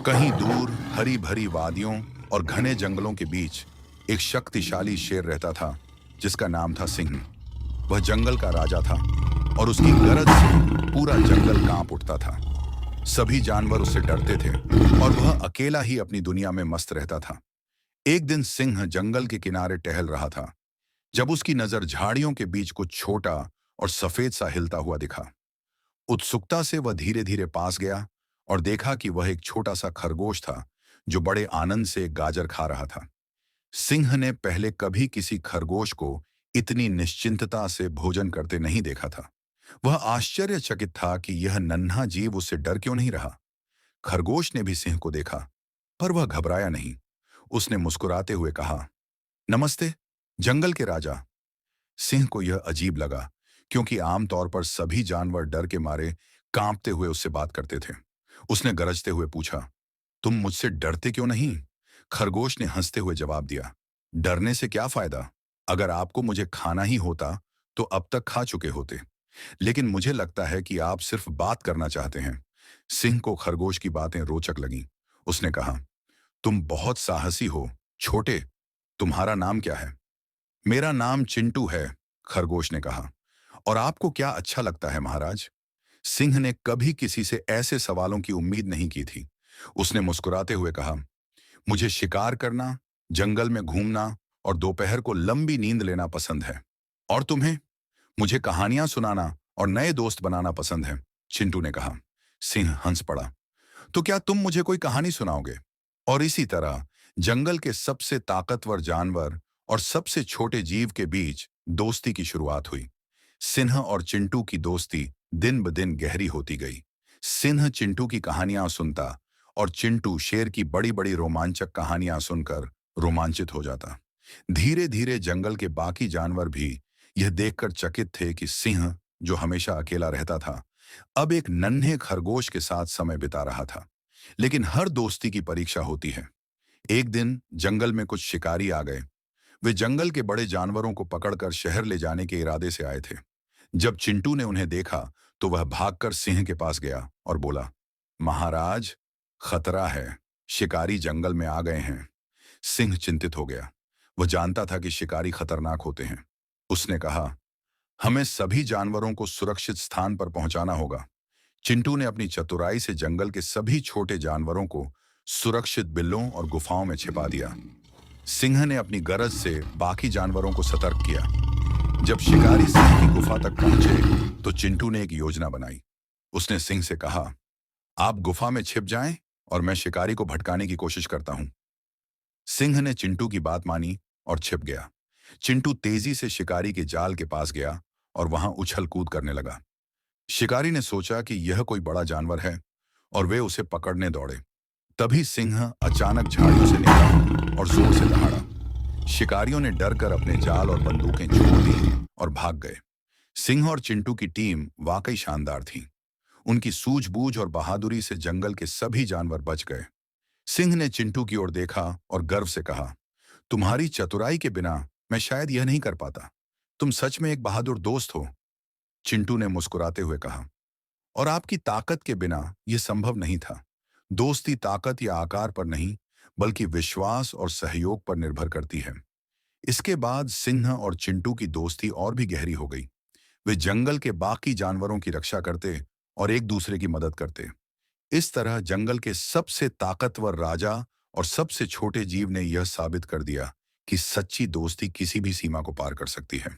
कहीं दूर हरी भरी वादियों और घने जंगलों के बीच एक शक्तिशाली शेर रहता था जिसका नाम था सिंह। वह जंगल का राजा था और उसकी गरज से पूरा जंगल कांप उठता था। सभी जानवर उससे डरते थे और वह अकेला ही अपनी दुनिया में मस्त रहता था। एक दिन सिंह जंगल के किनारे टहल रहा था जब उसकी नजर झाड़ियों के बीच कुछ छोटा और सफेद सा हिलता हुआ दिखा। उत्सुकता से वह धीरे धीरे पास गया और देखा कि वह एक छोटा सा खरगोश था जो बड़े आनंद से एक गाजर खा रहा था। सिंह ने पहले कभी किसी खरगोश को इतनी निश्चिंतता से भोजन करते नहीं देखा था। वह आश्चर्यचकित था कि यह नन्हा जीव उससे डर क्यों नहीं रहा। खरगोश ने भी सिंह को देखा, पर वह घबराया नहीं। उसने मुस्कुराते हुए कहा, नमस्ते, जंगल के राजा। सिंह को यह अजीब लगा, क्योंकि आमतौर पर सभी जानवर डर के मारे कांपते हुए उससे बात करते थे। उसने गरजते हुए पूछा, तुम मुझसे डरते क्यों नहीं? खरगोश ने हंसते हुए जवाब दिया, डरने से क्या फायदा? अगर आपको मुझे खाना ही होता तो अब तक खा चुके होते। लेकिन मुझे लगता है कि आप सिर्फ बात करना चाहते हैं। सिंह को खरगोश की बातें रोचक लगीं। उसने कहा, तुम बहुत साहसी हो। छोटे, तुम्हारा नाम क्या है? मेरा नाम चिंटू है, खरगोश ने कहा। और आपको क्या अच्छा लगता है महाराज? सिंह ने कभी किसी से ऐसे सवालों की उम्मीद नहीं की थी। उसने मुस्कुराते हुए कहा, मुझे शिकार करना, जंगल में घूमना और दोपहर को लंबी नींद लेना पसंद है। और तुम्हें? मुझे कहानियां सुनाना और नए दोस्त बनाना पसंद है, चिंटू ने कहा। सिंह हंस पड़ा, तो क्या तुम मुझे कोई कहानी सुनाओगे? और इसी तरह जंगल के सबसे ताकतवर जानवर और सबसे छोटे जीव के बीच दोस्ती की शुरुआत हुई। सिंह और चिंटू की दोस्ती दिन ब दिन गहरी होती गई। सिंह चिंटू की कहानियां सुनता और चिंटू शेर की बड़ी बड़ी रोमांचक कहानियां सुनकर रोमांचित हो जाता। धीरे धीरे जंगल के बाकी जानवर भी यह देखकर चकित थे कि सिंह, जो हमेशा अकेला रहता था, अब एक नन्हे खरगोश के साथ समय बिता रहा था। लेकिन हर दोस्ती की परीक्षा होती है। एक दिन जंगल में कुछ शिकारी आ गए। वे जंगल के बड़े जानवरों को पकड़कर शहर ले जाने के इरादे से आए थे। जब चिंटू ने उन्हें देखा तो वह भागकर सिंह के पास गया और बोला, महाराज, खतरा है, शिकारी जंगल में आ गए हैं। सिंह चिंतित हो गया। वह जानता था कि शिकारी खतरनाक होते हैं। उसने कहा, हमें सभी जानवरों को सुरक्षित स्थान पर पहुंचाना होगा। चिंटू ने अपनी चतुराई से जंगल के सभी छोटे जानवरों को सुरक्षित बिलों और गुफाओं में छिपा दिया। सिंह ने अपनी गरज से बाकी जानवरों को सतर्क किया। जब शिकारी सिंह की गुफा तक पहुंचे तो चिंटू ने एक योजना बनाई। उसने सिंह से कहा, आप गुफा में छिप जाएं और मैं शिकारी को भटकाने की कोशिश करता हूं। सिंह ने चिंटू की बात मानी और छिप गया। चिंटू तेजी से शिकारी के जाल के पास गया और वहां उछल कूद करने लगा। शिकारी ने सोचा कि यह कोई बड़ा जानवर है और वे उसे पकड़ने दौड़े। तभी सिंह अचानक झाड़ियों से निकला और जोर से दहाड़ा। शिकारियों ने डरकर अपने जाल और बंदूकें छोड़ दी और भाग गए। सिंह और चिंटू की टीम वाकई शानदार थी। उनकी सूझबूझ और बहादुरी से जंगल के सभी जानवर बच गए। सिंह ने चिंटू की ओर देखा और गर्व से कहा, तुम्हारी चतुराई के बिना मैं शायद यह नहीं कर पाता। तुम सच में एक बहादुर दोस्त हो। चिंटू ने मुस्कुराते हुए कहा, और आपकी ताकत के बिना यह संभव नहीं था। दोस्ती ताकत या आकार पर नहीं, बल्कि विश्वास और सहयोग पर निर्भर करती है। इसके बाद सिंह और चिंटू की दोस्ती और भी गहरी हो गई। वे जंगल के बाकी जानवरों की रक्षा करते और एक दूसरे की मदद करते। इस तरह जंगल के सबसे ताकतवर राजा और सबसे छोटे जीव ने यह साबित कर दिया कि सच्ची दोस्ती किसी भी सीमा को पार कर सकती है।